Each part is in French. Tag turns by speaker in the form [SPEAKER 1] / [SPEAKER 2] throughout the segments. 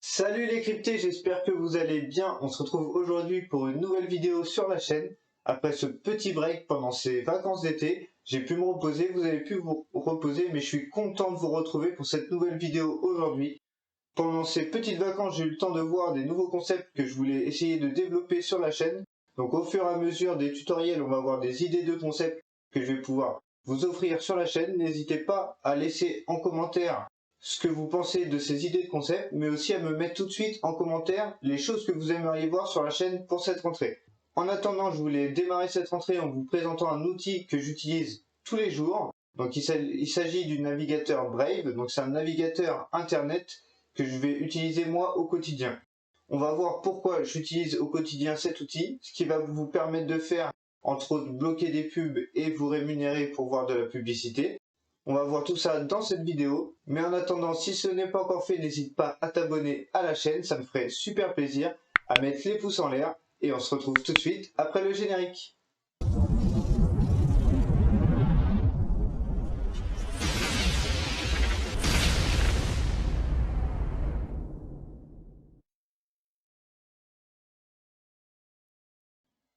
[SPEAKER 1] Salut les cryptés, j'espère que vous allez bien. On se retrouve aujourd'hui pour une nouvelle vidéo sur la chaîne. Après ce petit break pendant ces vacances d'été, j'ai pu me reposer, vous avez pu vous reposer, mais je suis content de vous retrouver pour cette nouvelle vidéo aujourd'hui. Pendant ces petites vacances, j'ai eu le temps de voir des nouveaux concepts que je voulais essayer de développer sur la chaîne. Donc au fur et à mesure des tutoriels, on va voir des idées de concepts que je vais pouvoir vous offrir sur la chaîne. N'hésitez pas à laisser en commentaire ce que vous pensez de ces idées de concepts, mais aussi à me mettre tout de suite en commentaire les choses que vous aimeriez voir sur la chaîne pour cette rentrée. En attendant, je voulais démarrer cette rentrée en vous présentant un outil que j'utilise tous les jours. Donc il s'agit du navigateur Brave, donc c'est un navigateur internet que je vais utiliser moi au quotidien. On va voir pourquoi j'utilise au quotidien cet outil, ce qui va vous permettre de faire, entre autres, bloquer des pubs et vous rémunérer pour voir de la publicité. On va voir tout ça dans cette vidéo, mais en attendant, si ce n'est pas encore fait, n'hésite pas à t'abonner à la chaîne, ça me ferait super plaisir, à mettre les pouces en l'air, et on se retrouve tout de suite après le générique.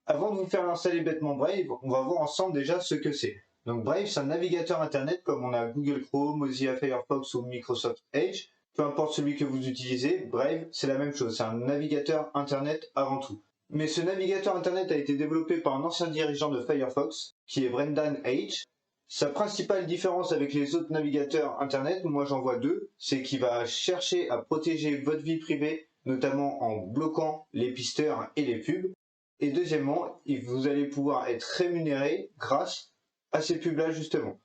[SPEAKER 1] Avant de vous faire installer bêtement Brave, on va voir ensemble déjà ce que c'est. Donc Brave, c'est un navigateur internet comme on a Google Chrome, Mozilla Firefox ou Microsoft Edge. Peu importe celui que vous utilisez, Brave, c'est la même chose, c'est un navigateur internet avant tout. Mais ce navigateur internet a été développé par un ancien dirigeant de Firefox, qui est Brendan Eich. Sa principale différence avec les autres navigateurs internet, moi j'en vois deux, c'est qu'il va chercher à protéger votre vie privée, notamment en bloquant les pisteurs et les pubs. Et deuxièmement, vous allez pouvoir être rémunéré grâce à ces pubs-là justement.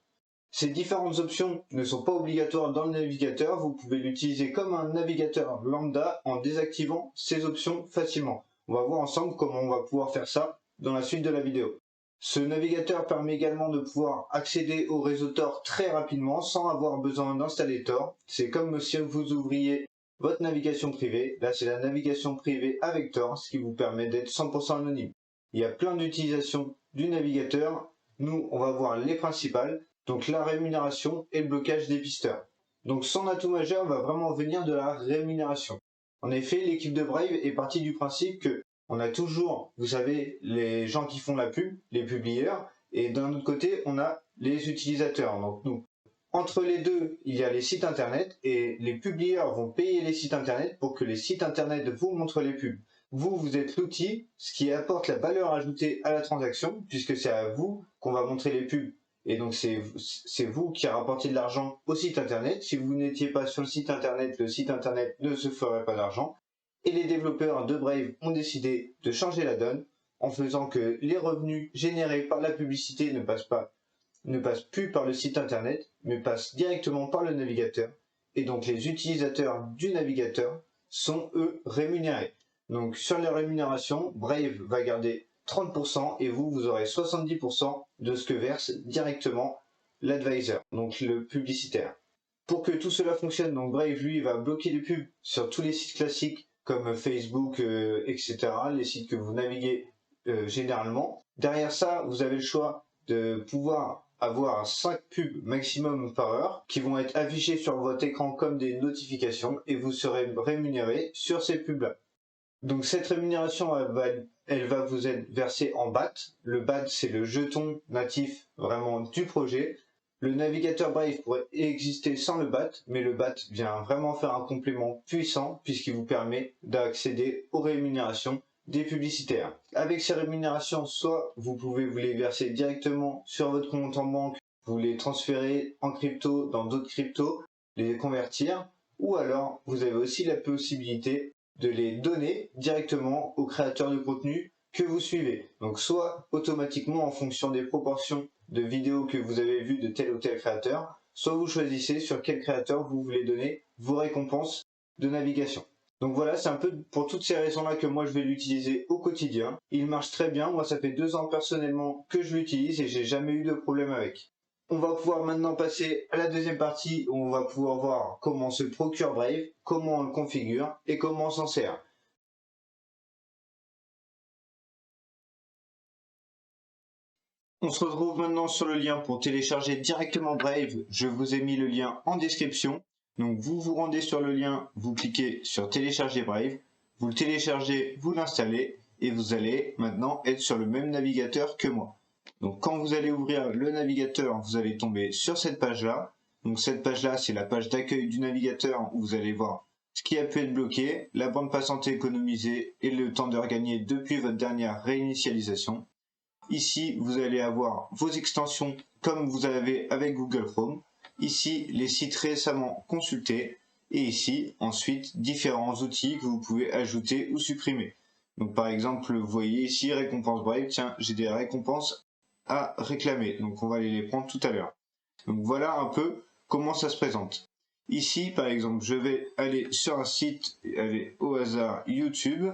[SPEAKER 1] Ces différentes options ne sont pas obligatoires dans le navigateur, vous pouvez l'utiliser comme un navigateur lambda en désactivant ces options facilement. On va voir ensemble comment on va pouvoir faire ça dans la suite de la vidéo. Ce navigateur permet également de pouvoir accéder au réseau Tor très rapidement sans avoir besoin d'installer Tor. C'est comme si vous ouvriez votre navigation privée. Là, c'est la navigation privée avec Tor, ce qui vous permet d'être 100% anonyme. Il y a plein d'utilisations du navigateur. Nous, on va voir les principales. Donc la rémunération et le blocage des pisteurs. Donc son atout majeur va vraiment venir de la rémunération. En effet, l'équipe de Brave est partie du principe que on a toujours, vous savez, les gens qui font la pub, les publieurs, et d'un autre côté, on a les utilisateurs, donc nous. Entre les deux, il y a les sites internet, et les publieurs vont payer les sites internet pour que les sites internet vous montrent les pubs. Vous êtes l'outil, ce qui apporte la valeur ajoutée à la transaction, puisque c'est à vous qu'on va montrer les pubs. Et donc c'est vous qui rapportez de l'argent au site internet. Si vous n'étiez pas sur le site internet ne se ferait pas d'argent. Et les développeurs de Brave ont décidé de changer la donne en faisant que les revenus générés par la publicité ne passent plus par le site internet, mais passent directement par le navigateur. Et donc les utilisateurs du navigateur sont eux rémunérés. Donc sur les rémunérations, Brave va garder 30% et vous aurez 70% de ce que verse directement l'advisor, donc le publicitaire. Pour que tout cela fonctionne, donc Brave lui va bloquer les pubs sur tous les sites classiques comme Facebook, etc., les sites que vous naviguez généralement. Derrière ça, vous avez le choix de pouvoir avoir 5 pubs maximum par heure qui vont être affichées sur votre écran comme des notifications et vous serez rémunéré sur ces pubs-là. Donc cette rémunération, elle va vous être versée en BAT. Le BAT, c'est le jeton natif vraiment du projet. Le navigateur Brave pourrait exister sans le BAT, mais le BAT vient vraiment faire un complément puissant puisqu'il vous permet d'accéder aux rémunérations des publicitaires. Avec ces rémunérations, soit vous pouvez vous les verser directement sur votre compte en banque, vous les transférer en crypto dans d'autres cryptos, les convertir, ou alors vous avez aussi la possibilité de les donner directement aux créateurs de contenu que vous suivez. Donc soit automatiquement en fonction des proportions de vidéos que vous avez vues de tel ou tel créateur, soit vous choisissez sur quel créateur vous voulez donner vos récompenses de navigation. Donc voilà, c'est un peu pour toutes ces raisons-là que moi je vais l'utiliser au quotidien. Il marche très bien, moi ça fait 2 ans personnellement que je l'utilise et j'ai jamais eu de problème avec. On va pouvoir maintenant passer à la deuxième partie où on va pouvoir voir comment on se procure Brave, comment on le configure et comment on s'en sert. On se retrouve maintenant sur le lien pour télécharger directement Brave. Je vous ai mis le lien en description. Donc vous vous rendez sur le lien, vous cliquez sur télécharger Brave, vous le téléchargez, vous l'installez et vous allez maintenant être sur le même navigateur que moi. Donc quand vous allez ouvrir le navigateur, vous allez tomber sur cette page-là. Donc cette page-là, c'est la page d'accueil du navigateur où vous allez voir ce qui a pu être bloqué, la bande passante économisée et le temps d'heure gagné depuis votre dernière réinitialisation. Ici, vous allez avoir vos extensions comme vous avez avec Google Chrome. Ici, les sites récemment consultés. Et ici, ensuite, différents outils que vous pouvez ajouter ou supprimer. Donc par exemple, vous voyez ici, récompense Brave, tiens, j'ai des récompenses à réclamer. Donc on va aller les prendre tout à l'heure. Donc voilà un peu comment ça se présente. Ici, par exemple, je vais aller sur un site, aller au hasard YouTube.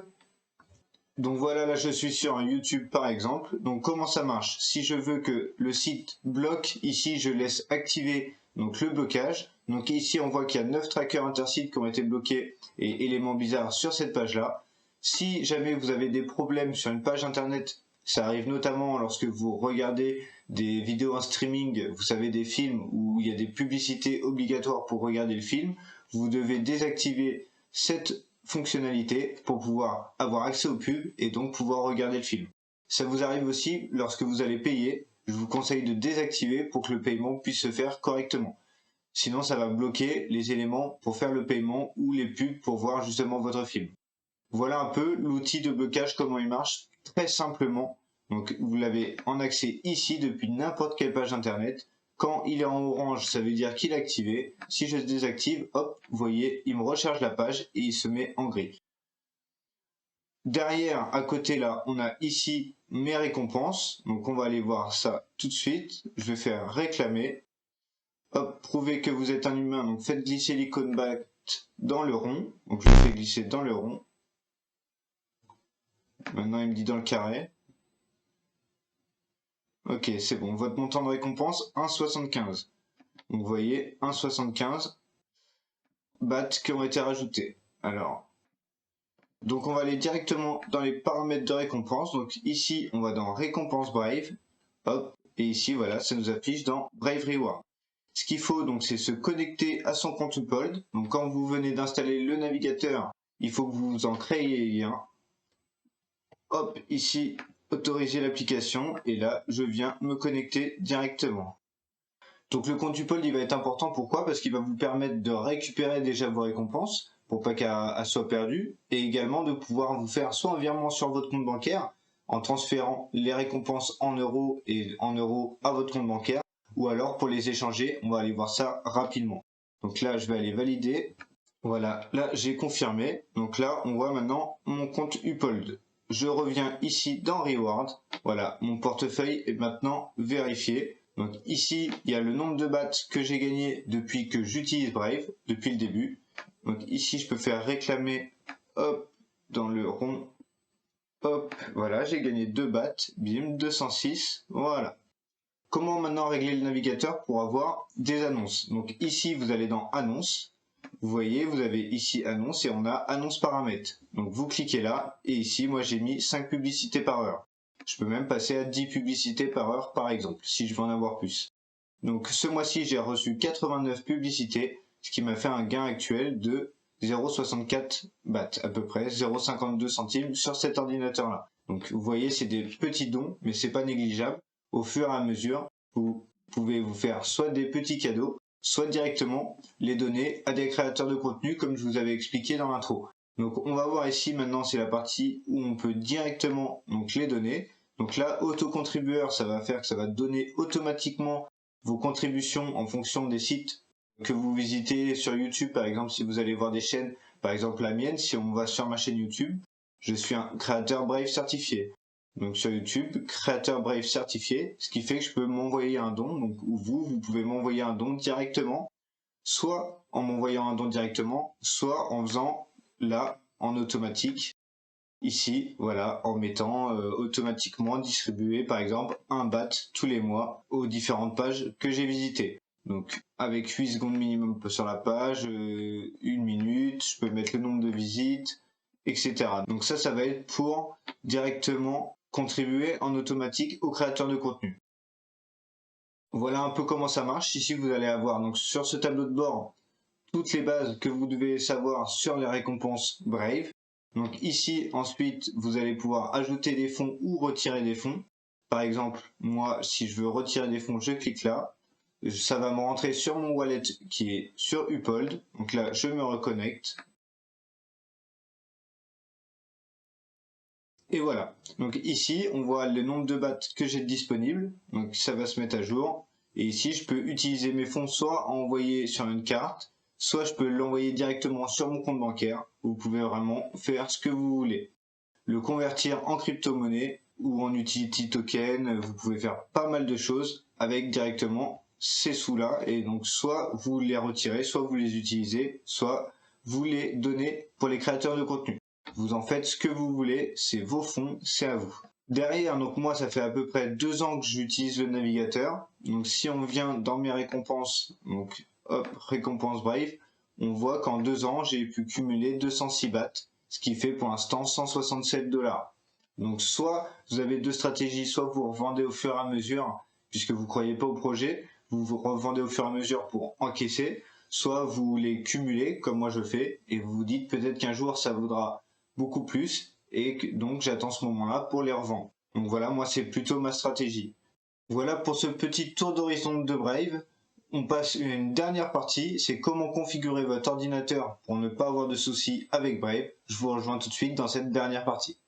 [SPEAKER 1] Donc voilà, là je suis sur un YouTube par exemple. Donc comment ça marche? Si je veux que le site bloque, ici je laisse activer donc le blocage. Donc ici on voit qu'il y a 9 trackers intersites qui ont été bloqués et éléments bizarres sur cette page-là. Si jamais vous avez des problèmes sur une page internet, ça arrive notamment lorsque vous regardez des vidéos en streaming, vous savez des films où il y a des publicités obligatoires pour regarder le film, vous devez désactiver cette fonctionnalité pour pouvoir avoir accès aux pubs et donc pouvoir regarder le film. Ça vous arrive aussi lorsque vous allez payer, je vous conseille de désactiver pour que le paiement puisse se faire correctement. Sinon ça va bloquer les éléments pour faire le paiement ou les pubs pour voir justement votre film. Voilà un peu l'outil de blocage, comment il marche très simplement. Donc vous l'avez en accès ici depuis n'importe quelle page internet. Quand il est en orange, ça veut dire qu'il est activé. Si je désactive, hop, vous voyez, il me recharge la page et il se met en gris. Derrière, à côté là, on a ici mes récompenses. Donc on va aller voir ça tout de suite. Je vais faire réclamer. Hop, prouvez que vous êtes un humain. Donc faites glisser l'icône bat dans le rond. Donc je le fais glisser dans le rond. Maintenant il me dit dans le carré. Ok, c'est bon. Votre montant de récompense, 1,75. Donc vous voyez, 1,75 bahts qui ont été rajoutés. Alors, donc on va aller directement dans les paramètres de récompense. Donc ici, on va dans récompense Brave. Hop, et ici, voilà, ça nous affiche dans Brave Reward. Ce qu'il faut, donc, c'est se connecter à son compte Uphold. Donc quand vous venez d'installer le navigateur, il faut que vous en créiez un. Hop, ici, autoriser l'application. Et là, je viens me connecter directement. Donc le compte Uphold il va être important, pourquoi? Parce qu'il va vous permettre de récupérer déjà vos récompenses pour pas qu'elles soient perdues et également de pouvoir vous faire soit un virement sur votre compte bancaire en transférant les récompenses en euros et en euros à votre compte bancaire ou alors pour les échanger, on va aller voir ça rapidement. Donc là je vais aller valider, voilà, là j'ai confirmé, donc là on voit maintenant mon compte Uphold. Je reviens ici dans Reward, voilà, mon portefeuille est maintenant vérifié. Donc ici, il y a le nombre de bahts que j'ai gagné depuis que j'utilise Brave, depuis le début. Donc ici, je peux faire réclamer, hop, dans le rond, hop, voilà, j'ai gagné 2 bahts, bim, 206, voilà. Comment maintenant régler le navigateur pour avoir des annonces? Donc ici, vous allez dans Annonces, vous voyez, vous avez ici Annonces et on a Annonces paramètres. Donc vous cliquez là, et ici, moi j'ai mis 5 publicités par heure. Je peux même passer à 10 publicités par heure, par exemple, si je veux en avoir plus. Donc ce mois-ci, j'ai reçu 89 publicités, ce qui m'a fait un gain actuel de 0,64 bahts, à peu près, 0,52 centimes sur cet ordinateur-là. Donc vous voyez, c'est des petits dons, mais c'est pas négligeable. Au fur et à mesure, vous pouvez vous faire soit des petits cadeaux, soit directement les donner à des créateurs de contenu, comme je vous avais expliqué dans l'intro. Donc on va voir ici maintenant, c'est la partie où on peut directement donc les donner. Donc là, autocontribueur, ça va faire que ça va donner automatiquement vos contributions en fonction des sites que vous visitez sur YouTube. Par exemple, si vous allez voir des chaînes, par exemple la mienne, si on va sur ma chaîne YouTube, je suis un créateur Brave certifié. Donc sur YouTube, créateur Brave certifié, ce qui fait que je peux m'envoyer un don, donc vous pouvez m'envoyer un don directement, soit en m'envoyant un don directement, soit en faisant là, en automatique, ici, voilà, en mettant automatiquement distribué par exemple un baht tous les mois aux différentes pages que j'ai visitées. Donc avec 8 secondes minimum sur la page, 1 minute, je peux mettre le nombre de visites, etc. Donc ça va être pour directement contribuer en automatique aux créateurs de contenu. Voilà un peu comment ça marche. Ici vous allez avoir donc sur ce tableau de bord toutes les bases que vous devez savoir sur les récompenses Brave. Donc ici, ensuite, vous allez pouvoir ajouter des fonds ou retirer des fonds. Par exemple, moi, si je veux retirer des fonds, je clique là. Ça va me rentrer sur mon wallet qui est sur Uphold. Donc là, je me reconnecte. Et voilà. Donc ici, on voit le nombre de bahts que j'ai disponible. Donc ça va se mettre à jour. Et ici, je peux utiliser mes fonds soit envoyer sur une carte, soit je peux l'envoyer directement sur mon compte bancaire. Vous pouvez vraiment faire ce que vous voulez. Le convertir en crypto-monnaie ou en utility token, vous pouvez faire pas mal de choses avec directement ces sous-là. Et donc soit vous les retirez, soit vous les utilisez, soit vous les donnez pour les créateurs de contenu. Vous en faites ce que vous voulez, c'est vos fonds, c'est à vous. Derrière, donc moi, ça fait à peu près 2 ans que j'utilise le navigateur. Donc si on vient dans mes récompenses, donc hop, récompense Brave, on voit qu'en 2 ans, j'ai pu cumuler 206 bahts, ce qui fait pour l'instant 167 $. Donc soit vous avez 2 stratégies, soit vous revendez au fur et à mesure, puisque vous ne croyez pas au projet, vous revendez au fur et à mesure pour encaisser, soit vous les cumulez, comme moi je fais, et vous vous dites peut-être qu'un jour ça vaudra beaucoup plus, et que, donc j'attends ce moment-là pour les revendre. Donc voilà, moi c'est plutôt ma stratégie. Voilà pour ce petit tour d'horizon de Brave. On passe une dernière partie, c'est comment configurer votre ordinateur pour ne pas avoir de soucis avec Brave. Je vous rejoins tout de suite dans cette dernière partie.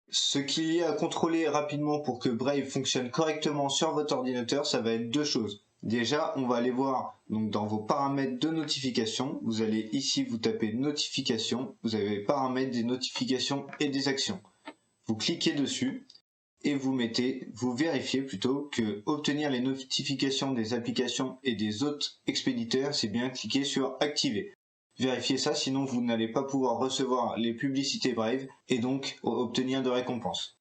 [SPEAKER 1] Ce qu'il y a à contrôler rapidement pour que Brave fonctionne correctement sur votre ordinateur, ça va être 2 choses. Déjà, on va aller voir donc dans vos paramètres de notification. Vous allez ici, vous tapez notification. Vous avez paramètres des notifications et des actions. Vous cliquez dessus et vous vérifiez plutôt que obtenir les notifications des applications et des autres expéditeurs, c'est bien cliquer sur activer. Vérifiez ça, sinon vous n'allez pas pouvoir recevoir les publicités Brave et donc obtenir de récompenses.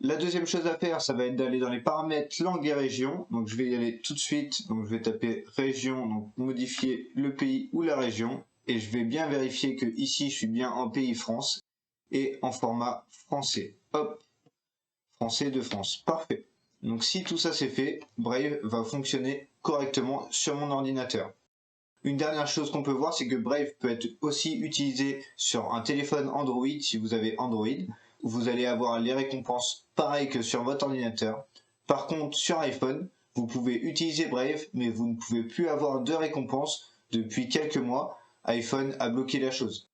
[SPEAKER 1] La deuxième chose à faire, ça va être d'aller dans les paramètres langue et région. Donc je vais y aller tout de suite. Donc je vais taper région, donc modifier le pays ou la région. Et je vais bien vérifier que ici je suis bien en pays France et en format français. Hop, français de France. Parfait. Donc si tout ça c'est fait, Brave va fonctionner correctement sur mon ordinateur. Une dernière chose qu'on peut voir, c'est que Brave peut être aussi utilisé sur un téléphone Android si vous avez Android. Vous allez avoir les récompenses pareil que sur votre ordinateur. Par contre, sur iPhone, vous pouvez utiliser Brave, mais vous ne pouvez plus avoir de récompenses depuis quelques mois. iPhone a bloqué la chose.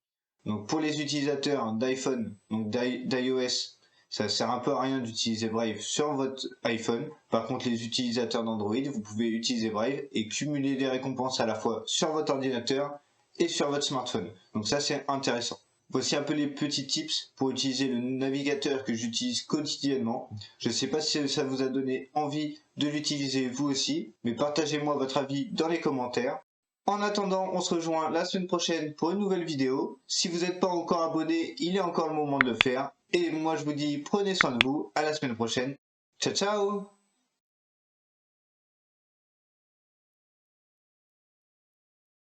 [SPEAKER 1] Donc pour les utilisateurs d'iPhone, donc d'iOS, ça sert un peu à rien d'utiliser Brave sur votre iPhone. Par contre, les utilisateurs d'Android, vous pouvez utiliser Brave et cumuler des récompenses à la fois sur votre ordinateur et sur votre smartphone. Donc ça, c'est intéressant. Voici un peu les petits tips pour utiliser le navigateur que j'utilise quotidiennement. Je ne sais pas si ça vous a donné envie de l'utiliser vous aussi, mais partagez-moi votre avis dans les commentaires. En attendant, on se rejoint la semaine prochaine pour une nouvelle vidéo. Si vous n'êtes pas encore abonné, il est encore le moment de le faire. Et moi je vous dis prenez soin de vous, à la semaine prochaine. Ciao ciao!